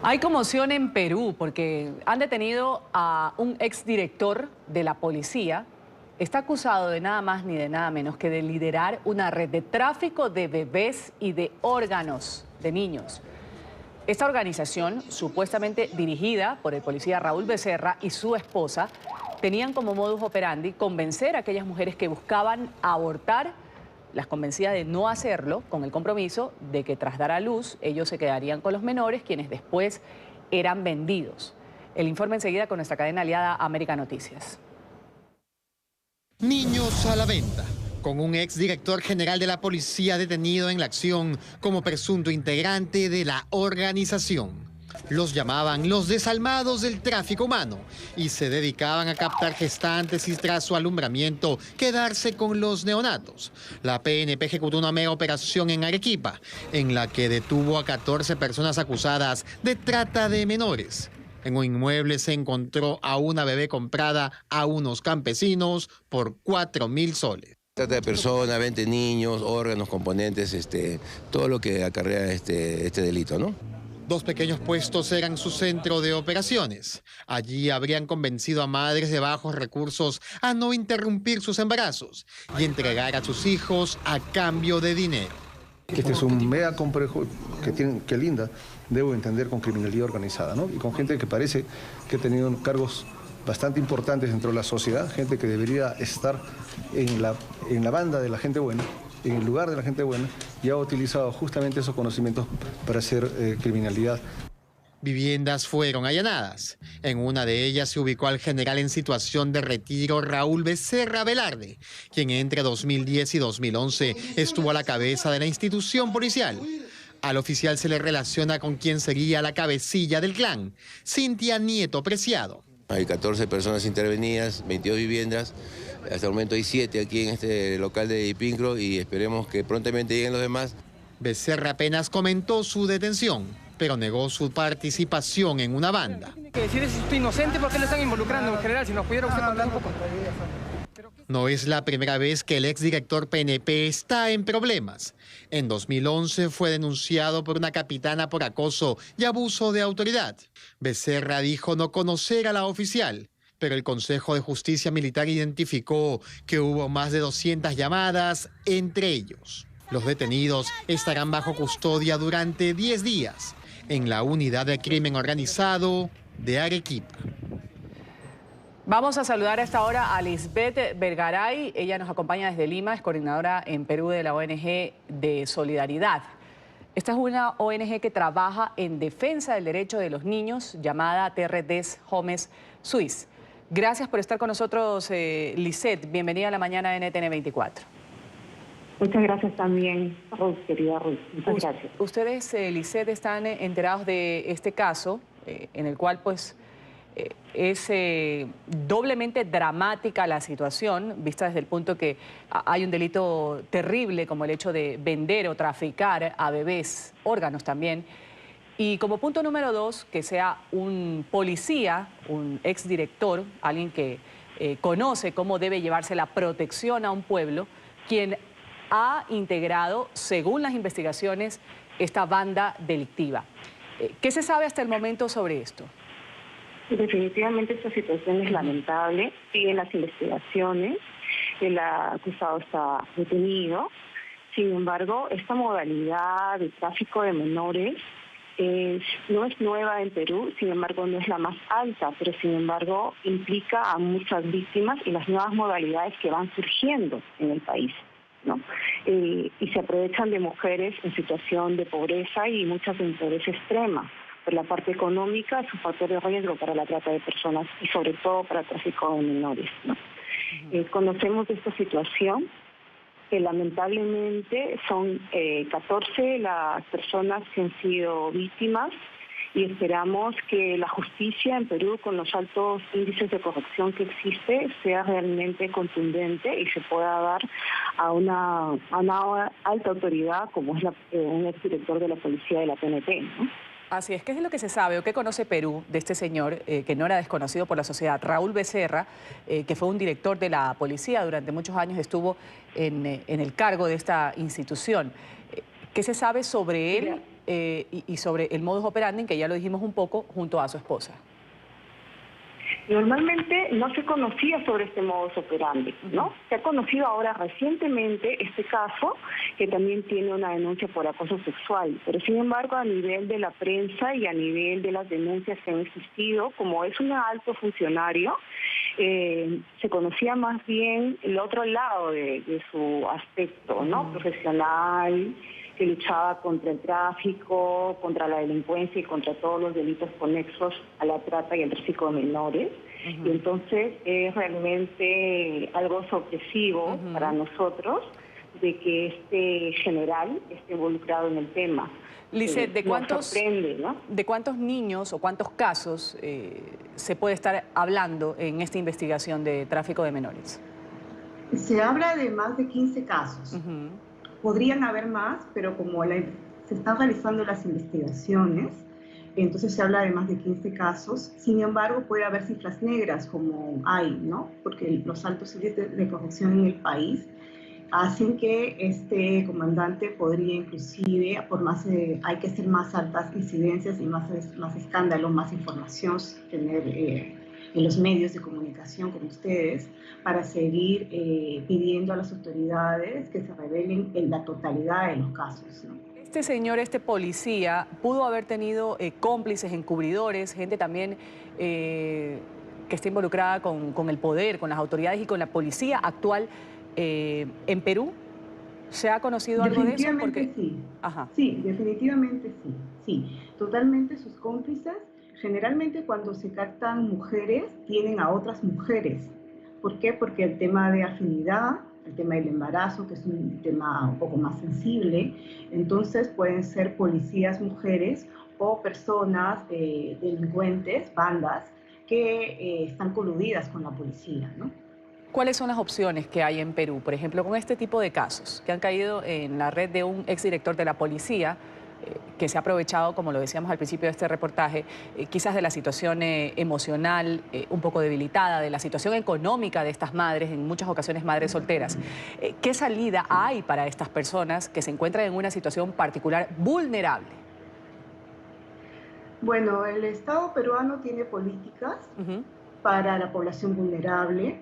Hay conmoción en Perú porque han detenido a un exdirector de la policía. Está acusado de nada más ni de nada menos que de liderar una red de tráfico de bebés y de órganos de niños. Esta organización, supuestamente dirigida por el policía Raúl Becerra y su esposa, tenían como modus operandi convencer a aquellas mujeres que buscaban abortar. Las convencía de no hacerlo, con el compromiso de que tras dar a luz ellos se quedarían con los menores, quienes después eran vendidos. El informe enseguida con nuestra cadena aliada América Noticias. Niños a la venta, con un exdirector general de la policía detenido en la acción como presunto integrante de la organización. Los llamaban los desalmados del tráfico humano y se dedicaban a captar gestantes y tras su alumbramiento quedarse con los neonatos. La PNP ejecutó una mega operación en Arequipa, en la que detuvo a 14 personas acusadas de trata de menores. En un inmueble se encontró a una bebé comprada a unos campesinos por 4.000 soles. Trata de personas, 20 niños, órganos, componentes, todo lo que acarrea este delito, ¿no? 2 pequeños puestos eran su centro de operaciones. Allí habrían convencido a madres de bajos recursos a no interrumpir sus embarazos y entregar a sus hijos a cambio de dinero. Este es un mega complejo que linda, debo entender, con criminalidad organizada, ¿no? Y con gente que parece que ha tenido cargos bastante importantes dentro de la sociedad, gente que debería estar en la banda de la gente buena, en el lugar de la gente buena, y ha utilizado justamente esos conocimientos para hacer criminalidad. Viviendas fueron allanadas. En una de ellas se ubicó al general en situación de retiro Raúl Becerra Velarde, quien entre 2010 y 2011 estuvo a la cabeza de la institución policial. Al oficial se le relaciona con quien sería la cabecilla del clan, Cintia Nieto Preciado. Hay 14 personas intervenidas, 22 viviendas. Hasta el momento hay 7 aquí en este local de Ipincro y esperemos que prontamente lleguen los demás. Becerra apenas comentó su detención, pero negó su participación en una banda. Tiene que decir si estoy inocente, ¿por qué lo están involucrando? En general, si nos pudiera usted contar un poco. No es la primera vez que el exdirector PNP está en problemas. En 2011 fue denunciado por una capitana por acoso y abuso de autoridad. Becerra dijo no conocer a la oficial, pero el Consejo de Justicia Militar identificó que hubo más de 200 llamadas entre ellos. Los detenidos estarán bajo custodia durante 10 días en la Unidad de Crimen Organizado de Arequipa. Vamos a saludar a esta hora a Lisbeth Vergaray. Ella nos acompaña desde Lima, es coordinadora en Perú de la ONG de Solidaridad. Esta es una ONG que trabaja en defensa del derecho de los niños, llamada Terre des Hommes Suisse. Gracias por estar con nosotros, Lisbeth. Bienvenida a la mañana de NTN 24. Muchas gracias también, Ruth, querida Ruth. Muchas gracias. Ustedes, Lisbeth, están enterados de este caso, en el cual pues es doblemente dramática la situación, vista desde el punto que hay un delito terrible como el hecho de vender o traficar a bebés, órganos también. Y como punto número 2, que sea un policía, un exdirector, alguien que conoce cómo debe llevarse la protección a un pueblo, quien ha integrado, según las investigaciones, esta banda delictiva. ¿Qué se sabe hasta el momento sobre esto? Definitivamente esta situación es lamentable. Siguen las investigaciones, el acusado está detenido. Sin embargo, esta modalidad de tráfico de menores no es nueva en Perú, sin embargo no es la más alta, pero sin embargo implica a muchas víctimas y las nuevas modalidades que van surgiendo en el país, ¿no? Y se aprovechan de mujeres en situación de pobreza y muchas en pobreza extrema. Por la parte económica es un factor de riesgo para la trata de personas y sobre todo para el tráfico de menores, ¿no? Conocemos esta situación, que lamentablemente son 14 las personas que han sido víctimas y esperamos que la justicia en Perú, con los altos índices de corrupción que existe, sea realmente contundente y se pueda dar a una alta autoridad como es un exdirector de la policía de la PNP, ¿no? Así es. ¿Qué es lo que se sabe o qué conoce Perú de este señor que no era desconocido por la sociedad? Raúl Becerra, que fue un director de la policía, durante muchos años estuvo en el cargo de esta institución. ¿Qué se sabe sobre él y sobre el modus operandi, que ya lo dijimos un poco, junto a su esposa. Normalmente no se conocía sobre este modus operandi, ¿no? Se ha conocido ahora recientemente este caso, que también tiene una denuncia por acoso sexual, pero sin embargo a nivel de la prensa y a nivel de las denuncias que han existido, como es un alto funcionario, se conocía más bien el otro lado de su aspecto, ¿no? Profesional, que luchaba contra el tráfico, contra la delincuencia y contra todos los delitos conexos a la trata y al tráfico de menores. Y entonces es realmente algo sorpresivo para nosotros de que este general esté involucrado en el tema. Lisset, nos sorprende, ¿no? ¿de cuántos niños o cuántos casos se puede estar hablando en esta investigación de tráfico de menores? Se habla de más de 15 casos. Podrían haber más, pero como se están realizando las investigaciones, entonces se habla de más de 15 casos. Sin embargo, puede haber cifras negras como hay, ¿no? Porque los altos índices de corrupción en el país hacen que este comandante podría inclusive, hay que hacer más altas incidencias y más escándalo, más información, tener en los medios de comunicación como ustedes, para seguir pidiendo a las autoridades que se revelen en la totalidad de los casos, ¿no? Este señor, este policía, pudo haber tenido cómplices, encubridores, gente también que está involucrada con el poder, con las autoridades y con la policía actual en Perú. ¿Se ha conocido algo de eso? Definitivamente sí. Ajá. Sí, definitivamente sí. Sí, totalmente sus cómplices. Generalmente cuando se captan mujeres, tienen a otras mujeres. ¿Por qué? Porque el tema de afinidad, el tema del embarazo, que es un tema un poco más sensible, entonces pueden ser policías mujeres o personas delincuentes, bandas, que están coludidas con la policía, ¿no? ¿Cuáles son las opciones que hay en Perú, por ejemplo, con este tipo de casos que han caído en la red de un exdirector de la policía que se ha aprovechado, como lo decíamos al principio de este reportaje, quizás de la situación emocional un poco debilitada, de la situación económica de estas madres, en muchas ocasiones madres solteras? ¿Qué salida hay para estas personas que se encuentran en una situación particular vulnerable? Bueno, el Estado peruano tiene políticas para la población vulnerable,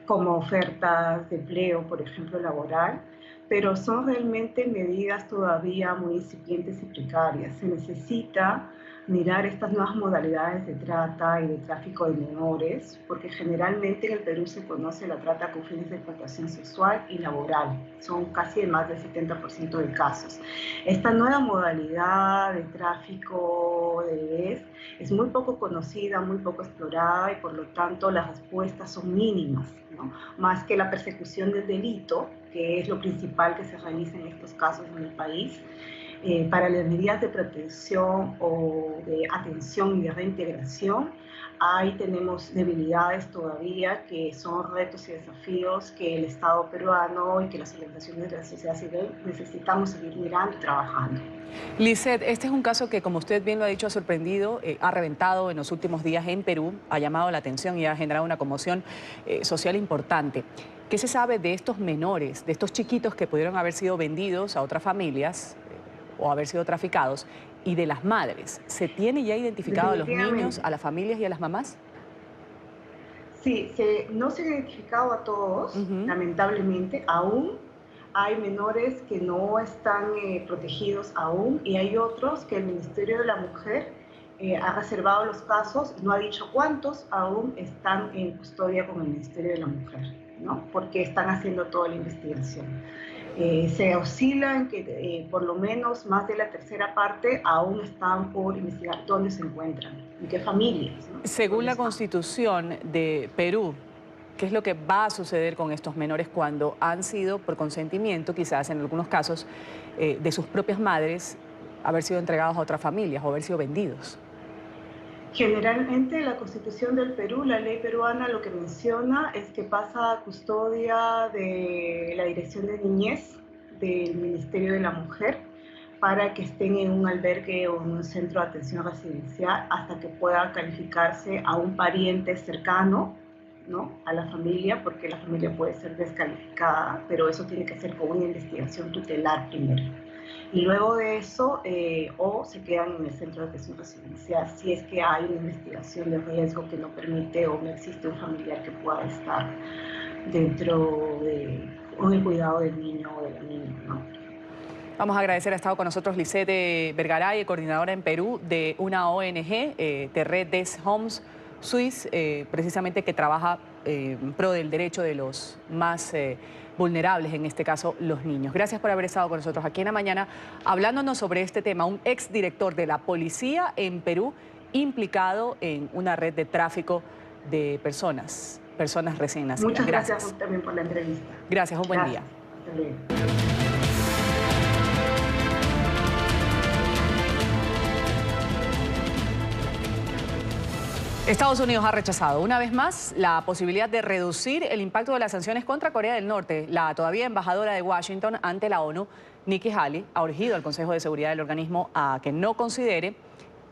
como ofertas de empleo, por ejemplo, laboral, pero son realmente medidas todavía muy incipientes y precarias. Se necesita mirar estas nuevas modalidades de trata y de tráfico de menores, porque generalmente en el Perú se conoce la trata con fines de explotación sexual y laboral. Son casi el más del 70% de casos. Esta nueva modalidad de tráfico de bebés es muy poco conocida, muy poco explorada y por lo tanto las respuestas son mínimas, ¿no? Más que la persecución del delito, que es lo principal que se realiza en estos casos en el país. Para las medidas de protección o de atención y de reintegración, ahí tenemos debilidades todavía que son retos y desafíos que el Estado peruano y que las organizaciones de la sociedad civil necesitamos seguir mirando y trabajando. Lisset, este es un caso que, como usted bien lo ha dicho, ha sorprendido, ha reventado en los últimos días en Perú, ha llamado la atención y ha generado una conmoción social importante. ¿Qué se sabe de estos menores, de estos chiquitos que pudieron haber sido vendidos a otras familias o haber sido traficados, y de las madres? ¿Se tiene ya identificado a los niños, a las familias y a las mamás? Sí, no se ha identificado a todos, lamentablemente. Aún hay menores que no están protegidos aún, y hay otros que el Ministerio de la Mujer ha reservado los casos, no ha dicho cuántos aún están en custodia con el Ministerio de la Mujer, ¿no? Porque están haciendo toda la investigación. Se oscila en que por lo menos más de la tercera parte aún están por investigar dónde se encuentran, en qué familias, ¿no? Según la Constitución de Perú, ¿qué es lo que va a suceder con estos menores cuando han sido, por consentimiento, quizás en algunos casos, de sus propias madres, haber sido entregados a otras familias o haber sido vendidos? Generalmente la Constitución del Perú, la ley peruana, lo que menciona es que pasa a custodia de la Dirección de Niñez del Ministerio de la Mujer para que estén en un albergue o en un centro de atención residencial hasta que pueda calificarse a un pariente cercano, ¿no?, a la familia, porque la familia puede ser descalificada, pero eso tiene que ser con una investigación tutelar primero. Y luego de eso, o se quedan en el centro de atención residencial, si es que hay una investigación de riesgo que no permite o no existe un familiar que pueda estar dentro con el cuidado del niño o de la niña, ¿no? Vamos a agradecer, ha estado con nosotros Lisette Vergaray, coordinadora en Perú de una ONG, Terre des Hommes Suisse, precisamente que trabaja en pro del derecho de los más vulnerables, en este caso los niños. Gracias por haber estado con nosotros aquí en la mañana hablándonos sobre este tema. Un exdirector de la policía en Perú implicado en una red de tráfico de personas recién nacidas. Muchas gracias también por la entrevista. Gracias, un buen día. Hasta luego. Estados Unidos ha rechazado una vez más la posibilidad de reducir el impacto de las sanciones contra Corea del Norte. La todavía embajadora de Washington ante la ONU, Nikki Haley, ha urgido al Consejo de Seguridad del organismo a que no considere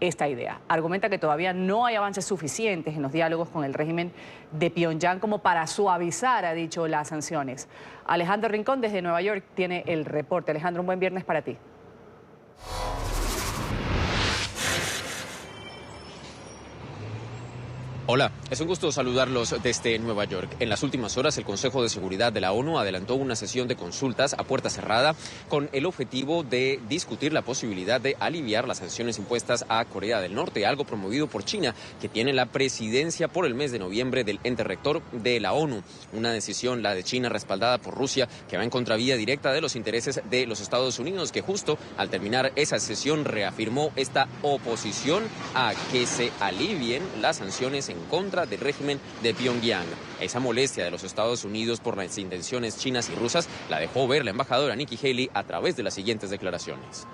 esta idea. Argumenta que todavía no hay avances suficientes en los diálogos con el régimen de Pyongyang como para suavizar, ha dicho, las sanciones. Alejandro Rincón desde Nueva York tiene el reporte. Alejandro, un buen viernes para ti. Hola, es un gusto saludarlos desde Nueva York. En las últimas horas, el Consejo de Seguridad de la ONU adelantó una sesión de consultas a puerta cerrada con el objetivo de discutir la posibilidad de aliviar las sanciones impuestas a Corea del Norte, algo promovido por China, que tiene la presidencia por el mes de noviembre del ente rector de la ONU. Una decisión, la de China, respaldada por Rusia, que va en contravía directa de los intereses de los Estados Unidos, que justo al terminar esa sesión reafirmó esta oposición a que se alivien las sanciones en contra del régimen de Pyongyang. Esa molestia de los Estados Unidos por las intenciones chinas y rusas la dejó ver la embajadora Nikki Haley a través de las siguientes declaraciones.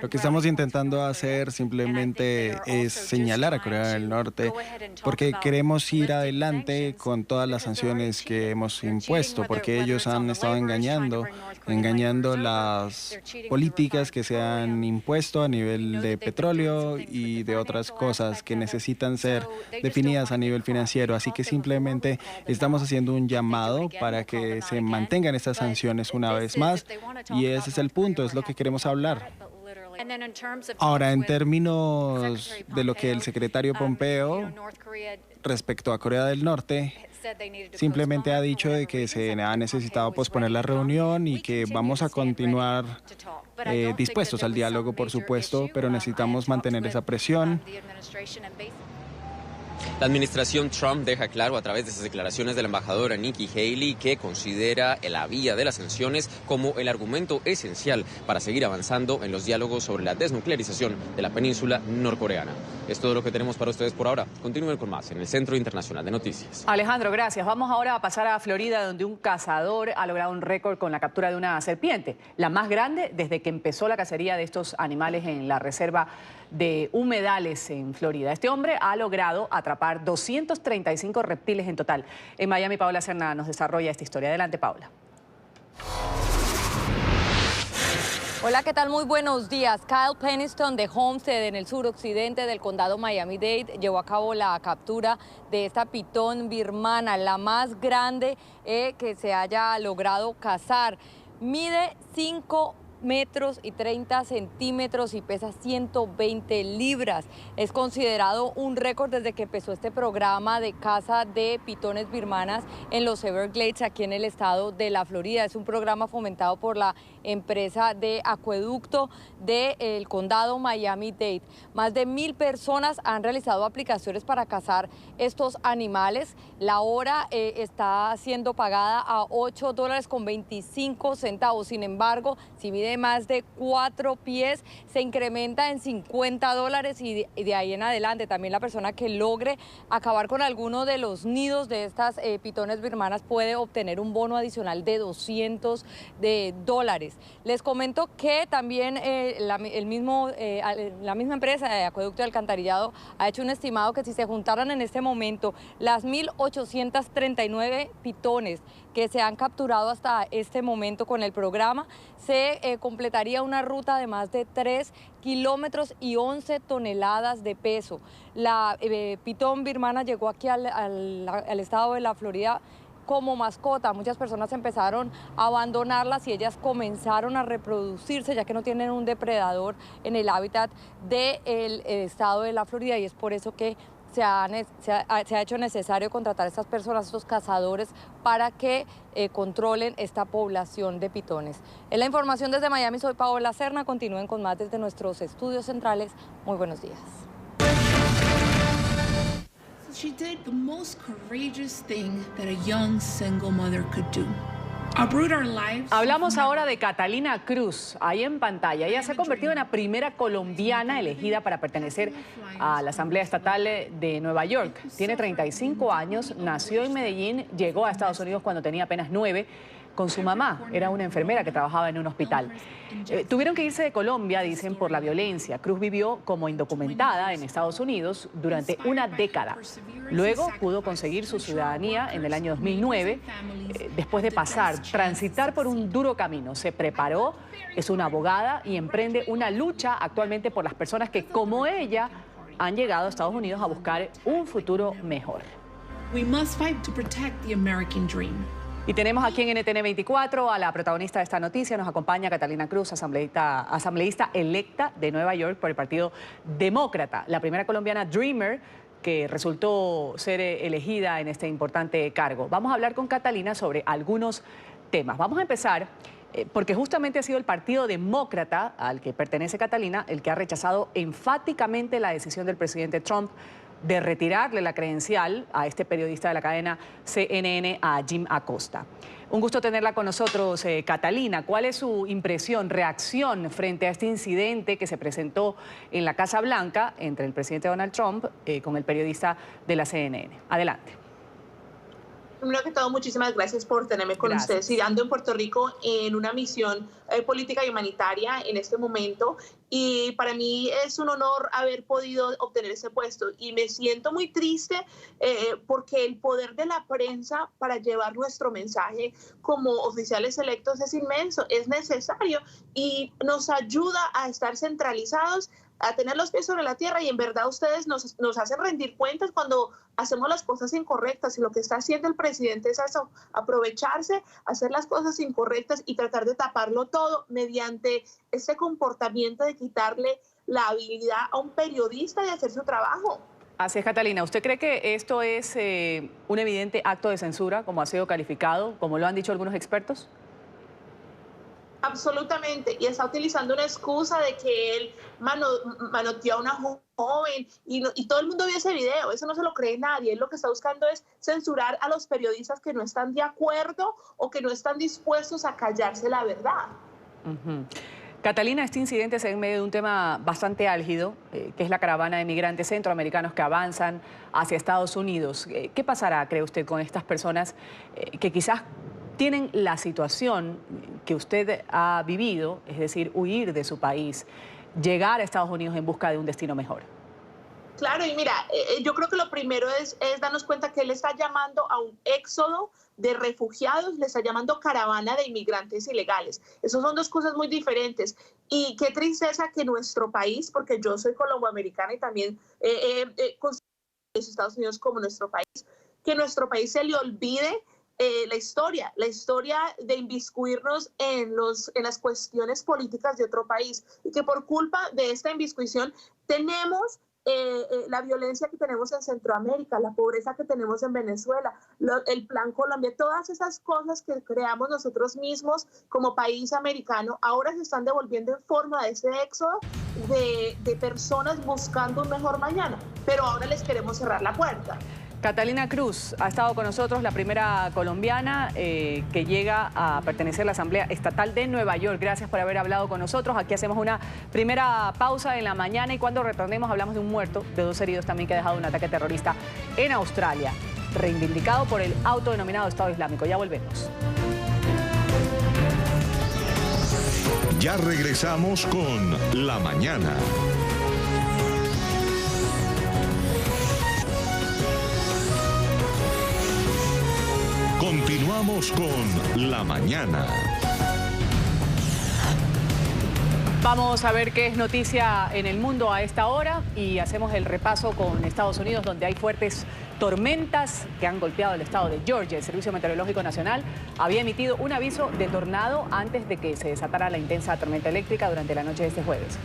Lo que estamos intentando hacer simplemente es señalar a Corea del Norte porque queremos ir adelante con todas las sanciones que hemos impuesto, porque ellos han estado engañando las políticas que se han impuesto a nivel de petróleo y de otras cosas que necesitan ser definidas a nivel financiero. Así que simplemente estamos haciendo un llamado para que se mantengan estas sanciones una vez más, y ese es el punto, es lo que queremos hablar. Ahora, en términos de lo que el secretario Pompeo respecto a Corea del Norte, simplemente ha dicho de que se ha necesitado posponer la reunión y que vamos a continuar dispuestos al diálogo, por supuesto, pero necesitamos mantener esa presión. La administración Trump deja claro a través de sus declaraciones de la embajadora Nikki Haley que considera la vía de las sanciones como el argumento esencial para seguir avanzando en los diálogos sobre la desnuclearización de la península norcoreana. Es todo lo que tenemos para ustedes por ahora. Continúen con más en el Centro Internacional de Noticias. Alejandro, gracias. Vamos ahora a pasar a Florida, donde un cazador ha logrado un récord con la captura de una serpiente, la más grande desde que empezó la cacería de estos animales en la reserva de humedales en Florida. Este hombre ha logrado atrapar 235 reptiles en total. En Miami, Paula Cerna nos desarrolla esta historia. Adelante, Paula. Hola, ¿qué tal? Muy buenos días. Kyle Peniston de Homestead, en el suroccidente del condado Miami-Dade, llevó a cabo la captura de esta pitón birmana, la más grande que se haya logrado cazar. Mide 5 metros y 30 centímetros y pesa 120 libras. Es considerado un récord desde que empezó este programa de caza de pitones birmanas en los Everglades, aquí en el estado de la Florida. Es un programa fomentado por la empresa de acueducto del condado Miami-Dade. Más de 1,000 personas han realizado aplicaciones para cazar estos animales. La hora está siendo pagada a $8.25. Sin embargo, si mide más de 4 pies, se incrementa en $50, y de ahí en adelante también la persona que logre acabar con alguno de los nidos de estas pitones birmanas puede obtener un bono adicional de $200. Les comento que también la misma empresa de acueducto y alcantarillado ha hecho un estimado que si se juntaran en este momento las 1,839 pitones que se han capturado hasta este momento con el programa, se completaría una ruta de más de 3 kilómetros y 11 toneladas de peso. La pitón birmana llegó aquí al estado de la Florida como mascota. Muchas personas empezaron a abandonarlas y ellas comenzaron a reproducirse, ya que no tienen un depredador en el hábitat del estado de la Florida, y es por eso que se ha hecho necesario contratar a estas personas, estos cazadores, para que controlen esta población de pitones. Es la información desde Miami. Soy Paola Serna. Continúen con más desde nuestros estudios centrales. Muy buenos días. She did the most courageous thing that a young single mother could do. Uproot our lives. Hablamos ahora de Catalina Cruz, ahí en pantalla. Ella se ha convertido en la primera colombiana elegida para pertenecer a la Asamblea Estatal de Nueva York. Tiene 35 años, nació en Medellín, llegó a Estados Unidos cuando tenía apenas 9. Con su mamá, era una enfermera que trabajaba en un hospital. Tuvieron que irse de Colombia, dicen, por la violencia. Cruz vivió como indocumentada en Estados Unidos durante una década. Luego pudo conseguir su ciudadanía en el año 2009, después de transitar por un duro camino. Se preparó, es una abogada y emprende una lucha actualmente por las personas que, como ella, han llegado a Estados Unidos a buscar un futuro mejor. We must fight to protect the American dream. Y tenemos aquí en NTN 24 a la protagonista de esta noticia. Nos acompaña Catalina Cruz, asambleísta electa de Nueva York por el Partido Demócrata, la primera colombiana Dreamer que resultó ser elegida en este importante cargo. Vamos a hablar con Catalina sobre algunos temas. Vamos a empezar porque justamente ha sido el Partido Demócrata al que pertenece Catalina el que ha rechazado enfáticamente la decisión del presidente Trump de retirarle la credencial a este periodista de la cadena CNN, a Jim Acosta. Un gusto tenerla con nosotros, Catalina. ¿Cuál es su impresión, reacción frente a este incidente que se presentó en la Casa Blanca entre el presidente Donald Trump con el periodista de la CNN? Adelante. Primero que todo, muchísimas gracias por tenerme con ustedes y ando en Puerto Rico en una misión política y humanitaria en este momento. Y para mí es un honor haber podido obtener ese puesto. Y me siento muy triste porque el poder de la prensa para llevar nuestro mensaje como oficiales electos es inmenso, es necesario y nos ayuda a estar centralizados, a tener los pies sobre la tierra, y en verdad ustedes nos hacen rendir cuentas cuando hacemos las cosas incorrectas, y lo que está haciendo el presidente es eso, aprovecharse, hacer las cosas incorrectas y tratar de taparlo todo mediante este comportamiento de quitarle la habilidad a un periodista de hacer su trabajo. Así es, Catalina. ¿Usted cree que esto es un evidente acto de censura, como ha sido calificado, como lo han dicho algunos expertos? Absolutamente, y está utilizando una excusa de que él manoteó a una joven y todo el mundo vio ese video. Eso no se lo cree nadie. Él lo que está buscando es censurar a los periodistas que no están de acuerdo o que no están dispuestos a callarse la verdad. Catalina, este incidente se da en medio de un tema bastante álgido, que es la caravana de migrantes centroamericanos que avanzan hacia Estados Unidos. ¿Qué pasará, cree usted, con estas personas que quizás tienen la situación que usted ha vivido, es decir, huir de su país, llegar a Estados Unidos en busca de un destino mejor? Claro, y mira, yo creo que lo primero es darnos cuenta que él está llamando a un éxodo de refugiados, le está llamando caravana de inmigrantes ilegales. Esas son dos cosas muy diferentes. Y qué tristeza que nuestro país, porque yo soy colomboamericana y también considero los Estados Unidos como nuestro país, que nuestro país se le olvide la historia de inmiscuirnos en las cuestiones políticas de otro país, y que por culpa de esta inmiscuición tenemos la violencia que tenemos en Centroamérica, la pobreza que tenemos en Venezuela, el Plan Colombia, todas esas cosas que creamos nosotros mismos como país americano, ahora se están devolviendo en forma de ese éxodo de personas buscando un mejor mañana, pero ahora les queremos cerrar la puerta. Catalina Cruz ha estado con nosotros, la primera colombiana que llega a pertenecer a la Asamblea Estatal de Nueva York. Gracias por haber hablado con nosotros. Aquí hacemos una primera pausa en la mañana y cuando retornemos hablamos de un muerto, de 2 heridos también que ha dejado un ataque terrorista en Australia, reivindicado por el autodenominado Estado Islámico. Ya volvemos. Ya regresamos con La Mañana. Continuamos con La Mañana. Vamos a ver qué es noticia en el mundo a esta hora y hacemos el repaso con Estados Unidos, donde hay fuertes tormentas que han golpeado el estado de Georgia. El Servicio Meteorológico Nacional había emitido un aviso de tornado antes de que se desatara la intensa tormenta eléctrica durante la noche de este jueves.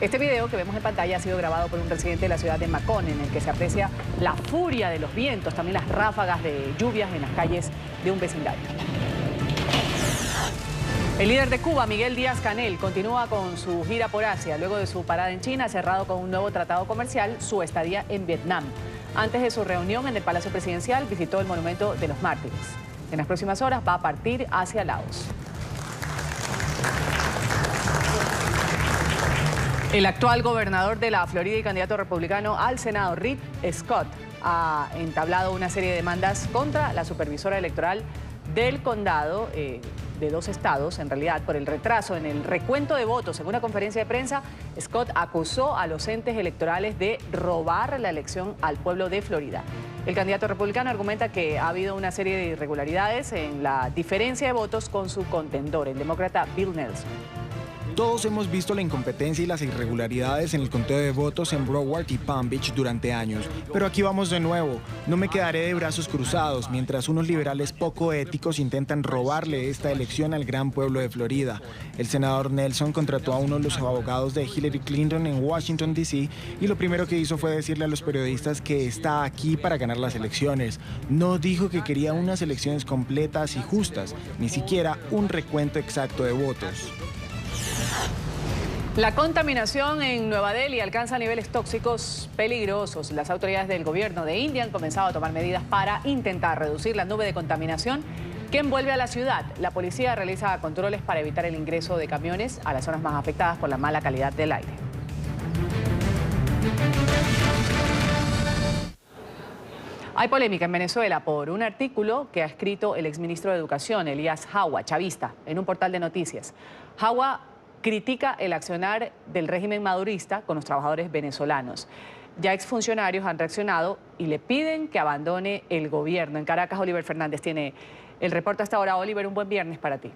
Este video que vemos en pantalla ha sido grabado por un residente de la ciudad de Macon, en el que se aprecia la furia de los vientos, también las ráfagas de lluvias en las calles de un vecindario. El líder de Cuba, Miguel Díaz-Canel, continúa con su gira por Asia. Luego de su parada en China, ha cerrado con un nuevo tratado comercial su estadía en Vietnam. Antes de su reunión en el Palacio Presidencial, visitó el Monumento de los Mártires. En las próximas horas va a partir hacia Laos. El actual gobernador de la Florida y candidato republicano al Senado, Rick Scott, ha entablado una serie de demandas contra la supervisora electoral del condado de 2 estados, en realidad, por el retraso en el recuento de votos. En una conferencia de prensa, Scott acusó a los entes electorales de robar la elección al pueblo de Florida. El candidato republicano argumenta que ha habido una serie de irregularidades en la diferencia de votos con su contendor, el demócrata Bill Nelson. Todos hemos visto la incompetencia y las irregularidades en el conteo de votos en Broward y Palm Beach durante años. Pero aquí vamos de nuevo. No me quedaré de brazos cruzados mientras unos liberales poco éticos intentan robarle esta elección al gran pueblo de Florida. El senador Nelson contrató a uno de los abogados de Hillary Clinton en Washington, D.C. y lo primero que hizo fue decirle a los periodistas que está aquí para ganar las elecciones. No dijo que quería unas elecciones completas y justas, ni siquiera un recuento exacto de votos. La contaminación en Nueva Delhi alcanza niveles tóxicos peligrosos. Las autoridades del gobierno de India han comenzado a tomar medidas para intentar reducir la nube de contaminación que envuelve a la ciudad. La policía realiza controles para evitar el ingreso de camiones a las zonas más afectadas por la mala calidad del aire. Hay polémica en Venezuela por un artículo que ha escrito el exministro de Educación, Elías Jagua, chavista, en un portal de noticias. Jagua critica el accionar del régimen madurista con los trabajadores venezolanos. Ya exfuncionarios han reaccionado y le piden que abandone el gobierno. En Caracas, Oliver Fernández tiene el reporte hasta ahora. Oliver, un buen viernes para ti.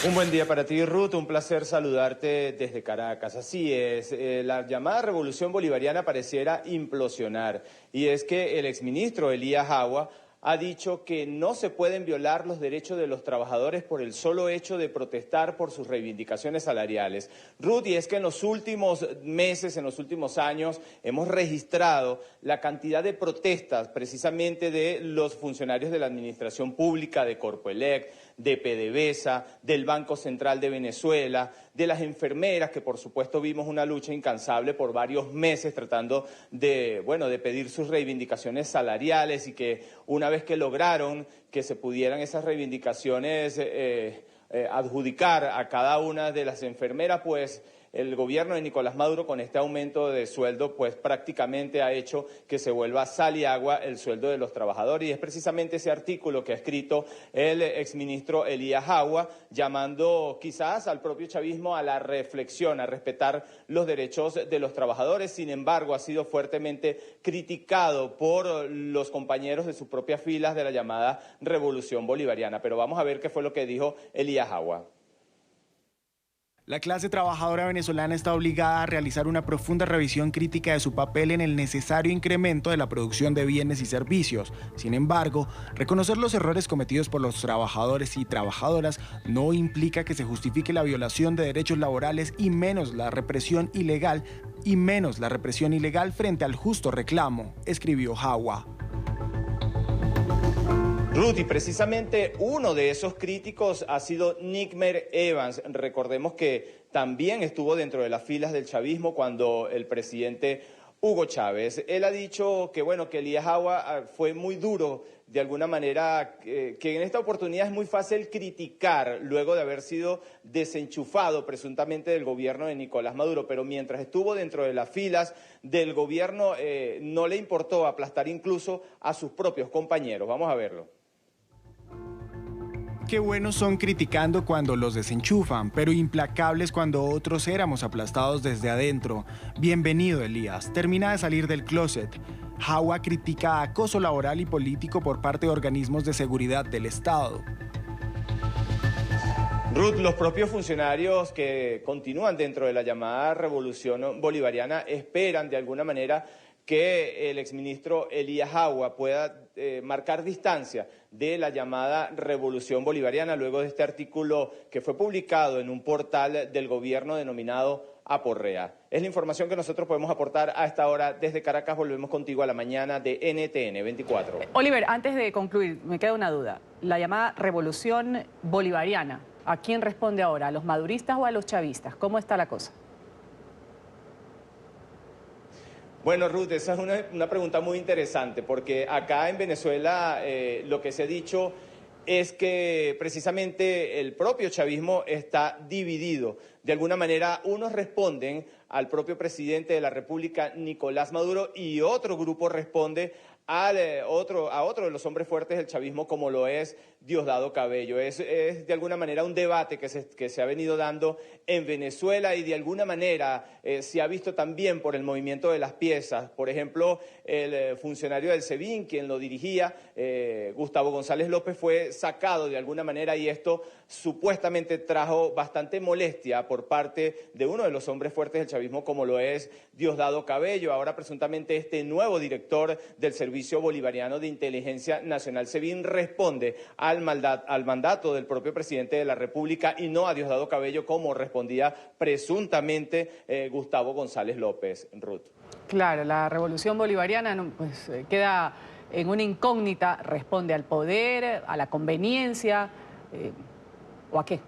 Un buen día para ti, Ruth. Un placer saludarte desde Caracas. Así es, la llamada revolución bolivariana pareciera implosionar. Y es que el exministro Elías Jagua ha dicho que no se pueden violar los derechos de los trabajadores por el solo hecho de protestar por sus reivindicaciones salariales. Ruth, y es que en los últimos meses, en los últimos años, hemos registrado la cantidad de protestas precisamente de los funcionarios de la administración pública, de Corpoelec, de PDVSA, del Banco Central de Venezuela, de las enfermeras, que por supuesto vimos una lucha incansable por varios meses tratando de pedir sus reivindicaciones salariales, y que una vez que lograron que se pudieran esas reivindicaciones adjudicar a cada una de las enfermeras, pues el gobierno de Nicolás Maduro, con este aumento de sueldo, pues prácticamente ha hecho que se vuelva sal y agua el sueldo de los trabajadores. Y es precisamente ese artículo que ha escrito el exministro Elías Jagua, llamando quizás al propio chavismo a la reflexión, a respetar los derechos de los trabajadores. Sin embargo, ha sido fuertemente criticado por los compañeros de sus propias filas de la llamada revolución bolivariana. Pero vamos a ver qué fue lo que dijo Elías Jagua. La clase trabajadora venezolana está obligada a realizar una profunda revisión crítica de su papel en el necesario incremento de la producción de bienes y servicios. Sin embargo, reconocer los errores cometidos por los trabajadores y trabajadoras no implica que se justifique la violación de derechos laborales y menos la represión ilegal frente al justo reclamo, escribió Jagua. Ruth, y precisamente uno de esos críticos ha sido Nickmer Evans. Recordemos que también estuvo dentro de las filas del chavismo cuando el presidente Hugo Chávez. Él ha dicho que Elías Jagua fue muy duro, de alguna manera, que en esta oportunidad es muy fácil criticar luego de haber sido desenchufado presuntamente del gobierno de Nicolás Maduro, pero mientras estuvo dentro de las filas del gobierno no le importó aplastar incluso a sus propios compañeros. Vamos a verlo. Qué buenos son criticando cuando los desenchufan, pero implacables cuando otros éramos aplastados desde adentro. Bienvenido, Elías. Termina de salir del closet. Jagua critica acoso laboral y político por parte de organismos de seguridad del Estado. Ruth, los propios funcionarios que continúan dentro de la llamada revolución bolivariana esperan de alguna manera que el exministro Elías Agua pueda marcar distancia de la llamada revolución bolivariana luego de este artículo que fue publicado en un portal del gobierno denominado Aporrea. Es la información que nosotros podemos aportar a esta hora. Desde Caracas volvemos contigo a la mañana de NTN 24. Oliver, antes de concluir, me queda una duda. La llamada revolución bolivariana, ¿a quién responde ahora? ¿A los maduristas o a los chavistas? ¿Cómo está la cosa? Bueno, Ruth, esa es una pregunta muy interesante, porque acá en Venezuela lo que se ha dicho es que precisamente el propio chavismo está dividido. De alguna manera, unos responden al propio presidente de la República, Nicolás Maduro, y otro grupo responde a otro de los hombres fuertes del chavismo, como lo es Diosdado Cabello. Es de alguna manera un debate que se ha venido dando en Venezuela y de alguna manera se ha visto también por el movimiento de las piezas. Por ejemplo, el funcionario del SEBIN, quien lo dirigía, Gustavo González López, fue sacado de alguna manera y esto supuestamente trajo bastante molestia por parte de uno de los hombres fuertes del chavismo, como lo es Diosdado Cabello. Ahora presuntamente este nuevo director del Servicio Bolivariano de Inteligencia Nacional, SEBIN, responde al mandato del propio presidente de la República y no a Diosdado Cabello como respondía presuntamente Gustavo González López. Ruth. Claro, la revolución bolivariana pues, queda en una incógnita, responde al poder, a la conveniencia o a qué.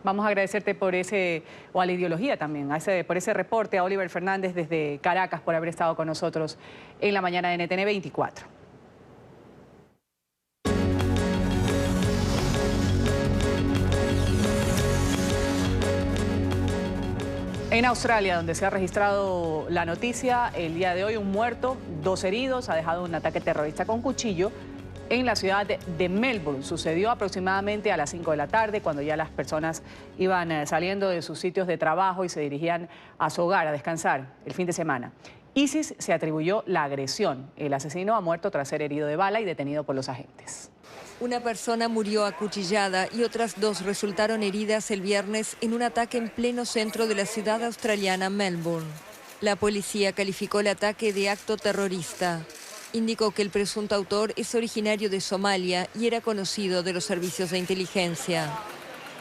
Vamos a agradecerte por o a la ideología también, por ese reporte, a Oliver Fernández desde Caracas por haber estado con nosotros en la mañana de NTN 24. En Australia, donde se ha registrado la noticia, el día de hoy un muerto, 2 heridos, ha dejado un ataque terrorista con cuchillo en la ciudad de Melbourne. Sucedió aproximadamente a las 5 de la tarde, cuando ya las personas iban saliendo de sus sitios de trabajo y se dirigían a su hogar a descansar el fin de semana. ISIS se atribuyó la agresión. El asesino ha muerto tras ser herido de bala y detenido por los agentes. Una persona murió acuchillada y otras 2 resultaron heridas el viernes en un ataque en pleno centro de la ciudad australiana Melbourne. La policía calificó el ataque de acto terrorista. Indicó que el presunto autor es originario de Somalia y era conocido de los servicios de inteligencia.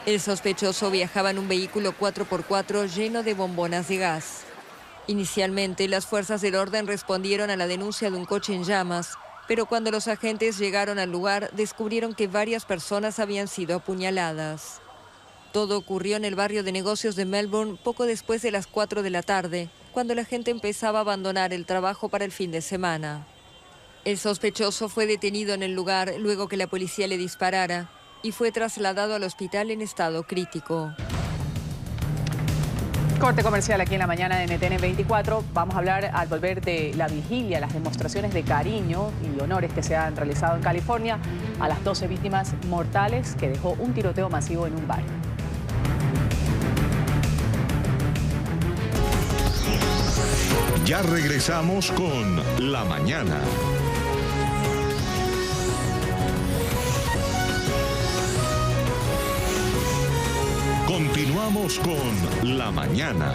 El sospechoso viajaba en un vehículo 4x4 lleno de bombonas de gas. Inicialmente, las fuerzas del orden respondieron a la denuncia de un coche en llamas, pero cuando los agentes llegaron al lugar, descubrieron que varias personas habían sido apuñaladas. Todo ocurrió en el barrio de negocios de Melbourne poco después de las 4 de la tarde, cuando la gente empezaba a abandonar el trabajo para el fin de semana. El sospechoso fue detenido en el lugar luego que la policía le disparara y fue trasladado al hospital en estado crítico. Corte comercial aquí en la mañana de NTN 24. Vamos a hablar al volver de la vigilia, las demostraciones de cariño y honores que se han realizado en California a las 12 víctimas mortales que dejó un tiroteo masivo en un bar. Ya regresamos con La Mañana. Continuamos con La Mañana.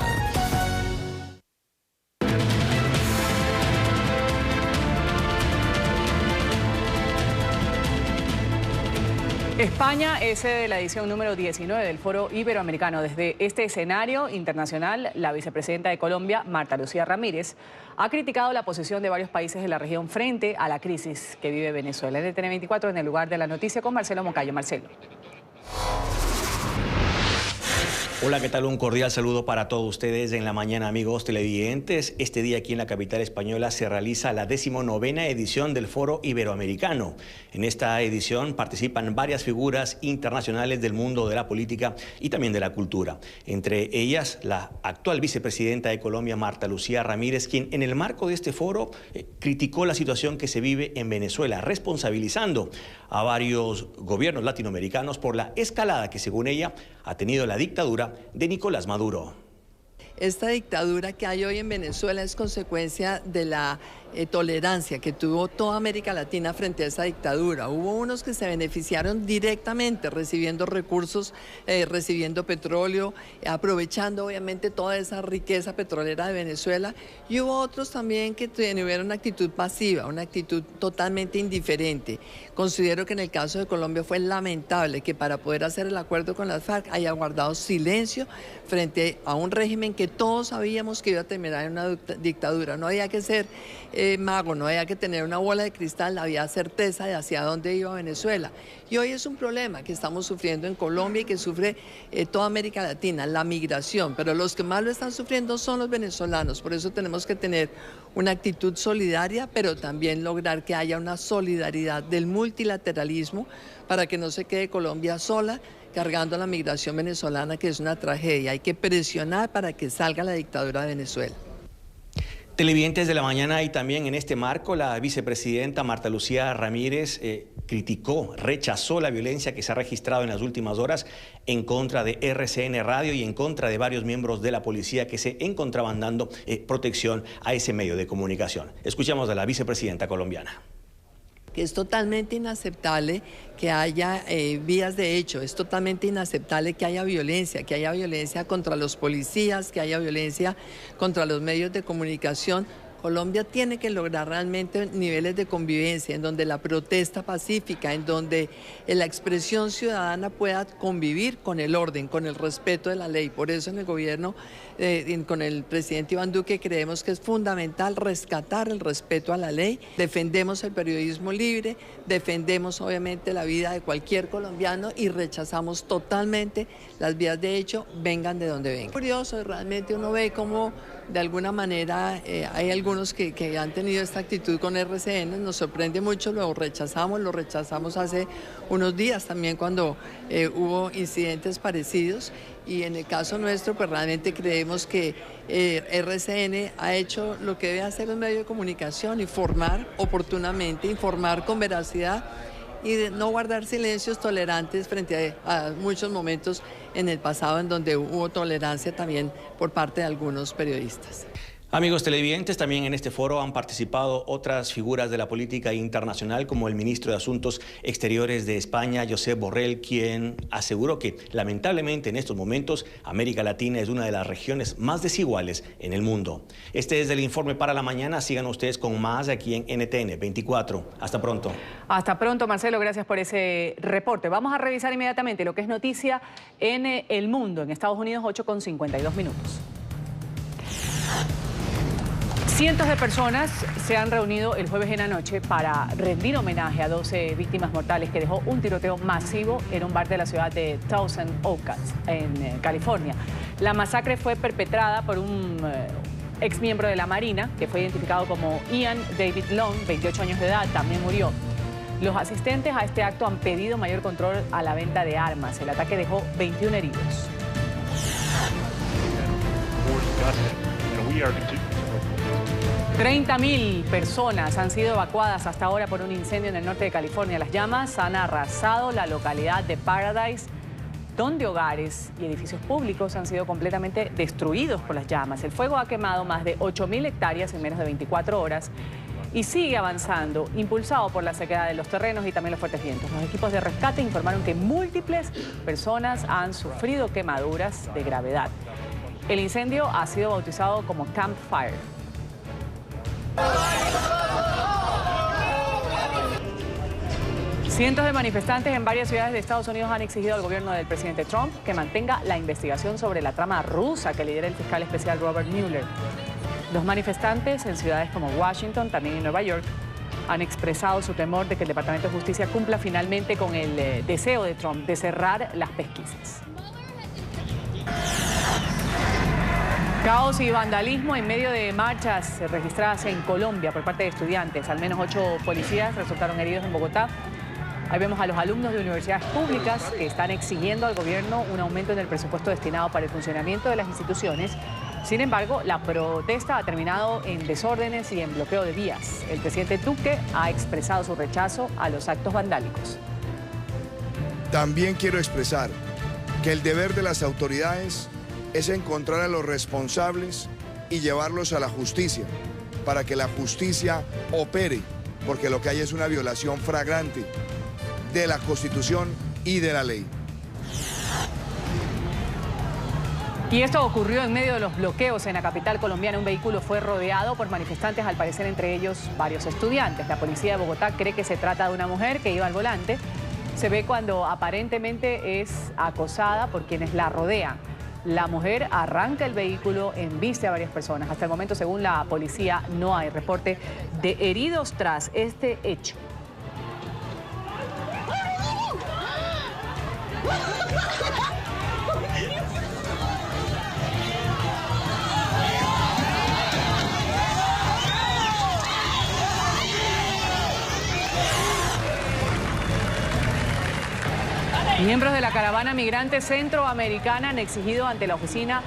España es sede de la edición número 19 del Foro Iberoamericano. Desde este escenario internacional, la vicepresidenta de Colombia, Marta Lucía Ramírez, ha criticado la posición de varios países de la región frente a la crisis que vive Venezuela. NTN 24 en el lugar de la noticia con Marcelo Moncayo. Marcelo. Hola, ¿qué tal? Un cordial saludo para todos ustedes en la mañana, amigos televidentes. Este día aquí en la capital española se realiza la 19ª edición del Foro Iberoamericano. En esta edición participan varias figuras internacionales del mundo de la política y también de la cultura. Entre ellas, la actual vicepresidenta de Colombia, Marta Lucía Ramírez, quien en el marco de este foro criticó la situación que se vive en Venezuela, responsabilizando a varios gobiernos latinoamericanos por la escalada que, según ella, ha tenido la dictadura de Nicolás Maduro. Esta dictadura que hay hoy en Venezuela es consecuencia de la tolerancia que tuvo toda América Latina frente a esa dictadura. Hubo unos que se beneficiaron directamente recibiendo recursos, recibiendo petróleo, aprovechando obviamente toda esa riqueza petrolera de Venezuela, y hubo otros también que tuvieron una actitud pasiva, una actitud totalmente indiferente. Considero que en el caso de Colombia fue lamentable que para poder hacer el acuerdo con las FARC haya guardado silencio frente a un régimen que todos sabíamos que iba a terminar en una dictadura. No había que ser mago, no había que tener una bola de cristal, había certeza de hacia dónde iba Venezuela. Y hoy es un problema que estamos sufriendo en Colombia y que sufre toda América Latina, la migración, pero los que más lo están sufriendo son los venezolanos. Por eso tenemos que tener una actitud solidaria, pero también lograr que haya una solidaridad del multilateralismo para que no se quede Colombia sola cargando la migración venezolana, que es una tragedia. Hay que presionar para que salga la dictadura de Venezuela. Televidentes de la mañana, y también en este marco la vicepresidenta Marta Lucía Ramírez rechazó la violencia que se ha registrado en las últimas horas en contra de RCN Radio y en contra de varios miembros de la policía que se encontraban dando protección a ese medio de comunicación. Escuchamos a la vicepresidenta colombiana. Que es totalmente inaceptable que haya vías de hecho, es totalmente inaceptable que haya violencia contra los policías, que haya violencia contra los medios de comunicación. Colombia tiene que lograr realmente niveles de convivencia en donde la protesta pacífica, en donde la expresión ciudadana pueda convivir con el orden, con el respeto de la ley. Por eso en el gobierno, con el presidente Iván Duque, creemos que es fundamental rescatar el respeto a la ley. Defendemos el periodismo libre, defendemos obviamente la vida de cualquier colombiano y rechazamos totalmente las vías de hecho, vengan de donde vengan. Es curioso, realmente uno ve cómo de alguna manera hay algunos que han tenido esta actitud con RCN, nos sorprende mucho, lo rechazamos hace unos días también cuando hubo incidentes parecidos, y en el caso nuestro pues realmente creemos que RCN ha hecho lo que debe hacer un medio de comunicación: informar oportunamente, informar con veracidad y de no guardar silencios tolerantes frente a muchos momentos en el pasado en donde hubo tolerancia también por parte de algunos periodistas. Amigos televidentes, también en este foro han participado otras figuras de la política internacional, como el ministro de Asuntos Exteriores de España, Josep Borrell, quien aseguró que lamentablemente en estos momentos América Latina es una de las regiones más desiguales en el mundo. Este es el informe para la mañana. Sigan ustedes con más aquí en NTN 24. Hasta pronto. Hasta pronto, Marcelo. Gracias por ese reporte. Vamos a revisar inmediatamente lo que es noticia en el mundo. En Estados Unidos, 8:52. Cientos de personas se han reunido el jueves en la noche para rendir homenaje a 12 víctimas mortales que dejó un tiroteo masivo en un bar de la ciudad de Thousand Oaks, en California. La masacre fue perpetrada por un ex miembro de la Marina, que fue identificado como Ian David Long, 28 años de edad, también murió. Los asistentes a este acto han pedido mayor control a la venta de armas. El ataque dejó 21 heridos. 30.000 personas han sido evacuadas hasta ahora por un incendio en el norte de California. Las llamas han arrasado la localidad de Paradise, donde hogares y edificios públicos han sido completamente destruidos por las llamas. El fuego ha quemado más de 8.000 hectáreas en menos de 24 horas y sigue avanzando, impulsado por la sequedad de los terrenos y también los fuertes vientos. Los equipos de rescate informaron que múltiples personas han sufrido quemaduras de gravedad. El incendio ha sido bautizado como Camp Fire. Cientos de manifestantes en varias ciudades de Estados Unidos han exigido al gobierno del presidente Trump que mantenga la investigación sobre la trama rusa que lidera el fiscal especial Robert Mueller. Los manifestantes en ciudades como Washington, también en Nueva York, han expresado su temor de que el Departamento de Justicia cumpla finalmente con el deseo de Trump de cerrar las pesquisas. Caos y vandalismo en medio de marchas registradas en Colombia por parte de estudiantes. Al menos 8 policías resultaron heridos en Bogotá. Ahí vemos a los alumnos de universidades públicas que están exigiendo al gobierno un aumento en el presupuesto destinado para el funcionamiento de las instituciones. Sin embargo, la protesta ha terminado en desórdenes y en bloqueo de vías. El presidente Duque ha expresado su rechazo a los actos vandálicos. También quiero expresar que el deber de las autoridades es encontrar a los responsables y llevarlos a la justicia. para que la justicia opere, porque lo que hay es una violación flagrante de la Constitución y de la ley. Y esto ocurrió en medio de los bloqueos en la capital colombiana. Un vehículo fue rodeado por manifestantes, al parecer entre ellos varios estudiantes. La policía de Bogotá cree que se trata de una mujer que iba al volante. Se ve cuando aparentemente es acosada por quienes la rodean. La mujer arranca el vehículo, embiste a varias personas. Hasta el momento, según la policía, no hay reporte de heridos tras este hecho. Miembros de la caravana migrante centroamericana han exigido ante la oficina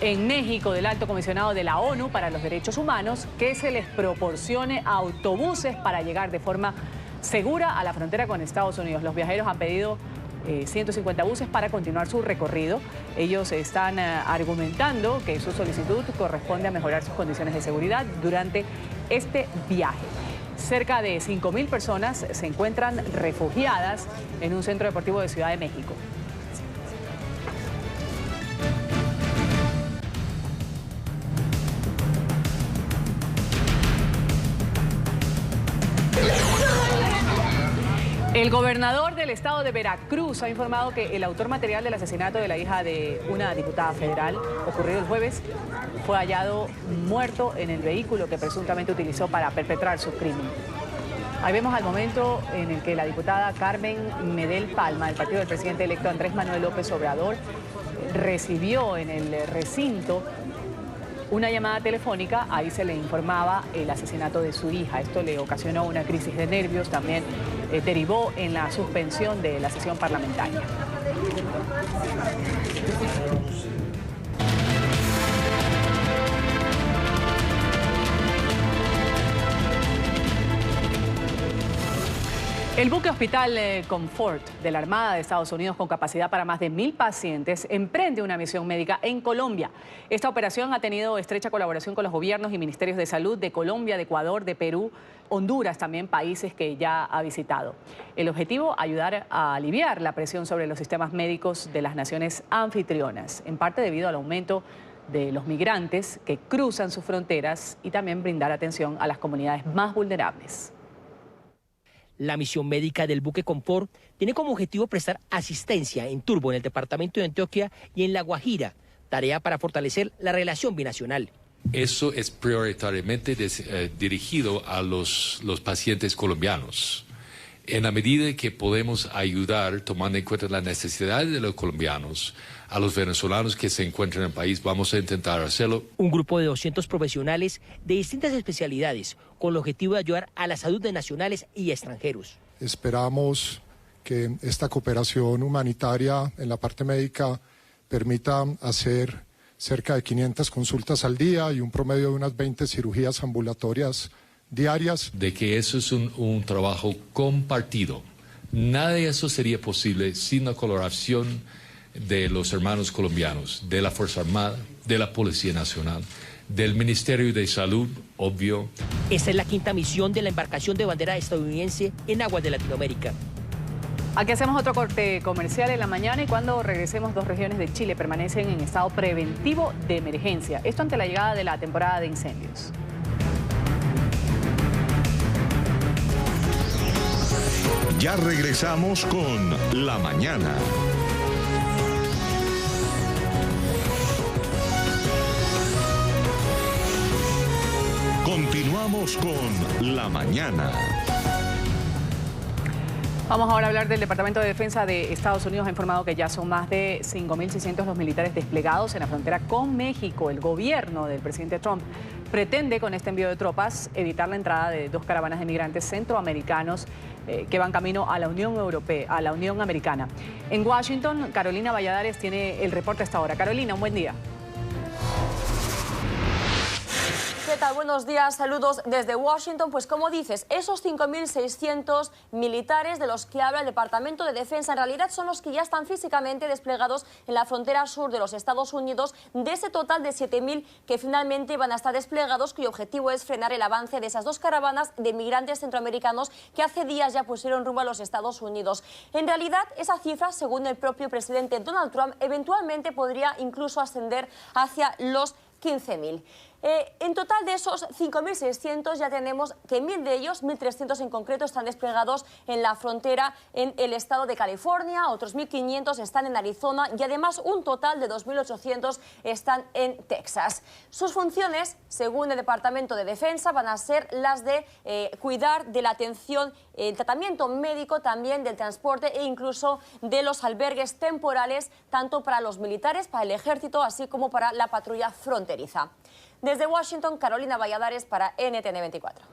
en México del Alto Comisionado de la ONU para los Derechos Humanos que se les proporcione autobuses para llegar de forma segura a la frontera con Estados Unidos. Los viajeros han pedido 150 buses para continuar su recorrido. Ellos están argumentando que su solicitud corresponde a mejorar sus condiciones de seguridad durante este viaje. Cerca de 5.000 personas se encuentran refugiadas en un centro deportivo de Ciudad de México. El gobernador del estado de Veracruz ha informado que el autor material del asesinato de la hija de una diputada federal, ocurrido el jueves, fue hallado muerto en el vehículo que presuntamente utilizó para perpetrar su crimen. Ahí vemos al momento en el que la diputada Carmen Medel Palma, del partido del presidente electo Andrés Manuel López Obrador, recibió en el recinto una llamada telefónica. Ahí se le informaba el asesinato de su hija. Esto le ocasionó una crisis de nervios, también derivó en la suspensión de la sesión parlamentaria. El buque hospital Comfort de la Armada de Estados Unidos, con capacidad para más de 1.000 pacientes, emprende una misión médica en Colombia. Esta operación ha tenido estrecha colaboración con los gobiernos y ministerios de salud de Colombia, de Ecuador, de Perú, Honduras, también países que ya ha visitado. El objetivo, ayudar a aliviar la presión sobre los sistemas médicos de las naciones anfitrionas, en parte debido al aumento de los migrantes que cruzan sus fronteras, y también brindar atención a las comunidades más vulnerables. La misión médica del buque Comfort tiene como objetivo prestar asistencia en Turbo, en el departamento de Antioquia, y en La Guajira, tarea para fortalecer la relación binacional. Eso es prioritariamente dirigido a los pacientes colombianos. En la medida que podemos ayudar, tomando en cuenta las necesidades de los colombianos, a los venezolanos que se encuentran en el país, vamos a intentar hacerlo. Un grupo de 200 profesionales de distintas especialidades con el objetivo de ayudar a la salud de nacionales y extranjeros. Esperamos que esta cooperación humanitaria en la parte médica permita hacer cerca de 500 consultas al día y un promedio de unas 20 cirugías ambulatorias diarias. De que eso es un trabajo compartido. Nada de eso sería posible sin la colaboración de los hermanos colombianos, de la Fuerza Armada, de la Policía Nacional, del Ministerio de Salud, obvio. Esta es la quinta misión de la embarcación de bandera estadounidense en aguas de Latinoamérica. Aquí hacemos otro corte comercial en la mañana, y cuando regresemos, 2 regiones de Chile permanecen en estado preventivo de emergencia. Esto ante la llegada de la temporada de incendios. Ya regresamos con La Mañana. Continuamos con La Mañana. Vamos ahora a hablar del Departamento de Defensa de Estados Unidos. Ha informado que ya son más de 5.600 los militares desplegados en la frontera con México. El gobierno del presidente Trump pretende, con este envío de tropas, evitar la entrada de 2 caravanas de migrantes centroamericanos que van camino a la Unión Europea, a la Unión Americana. En Washington, Carolina Valladares tiene el reporte hasta ahora. Carolina, un buen día. ¿qué tal? Buenos días, saludos desde Washington. Pues como dices, esos 5.600 militares de los que habla el Departamento de Defensa en realidad son los que ya están físicamente desplegados en la frontera sur de los Estados Unidos, de ese total de 7.000 que finalmente van a estar desplegados, cuyo objetivo es frenar el avance de esas dos caravanas de migrantes centroamericanos que hace días ya pusieron rumbo a los Estados Unidos. En realidad, esa cifra, según el propio presidente Donald Trump, eventualmente podría incluso ascender hacia los 15.000. En total de esos 5.600 ya tenemos que 1.000 de ellos, 1.300 en concreto, están desplegados en la frontera en el estado de California, otros 1.500 están en Arizona y además un total de 2.800 están en Texas. Sus funciones, según el Departamento de Defensa, van a ser las de cuidar de la atención, el tratamiento médico, también del transporte e incluso de los albergues temporales, tanto para los militares, para el ejército, así como para la patrulla fronteriza. Desde Washington, Carolina Valladares para NTN 24.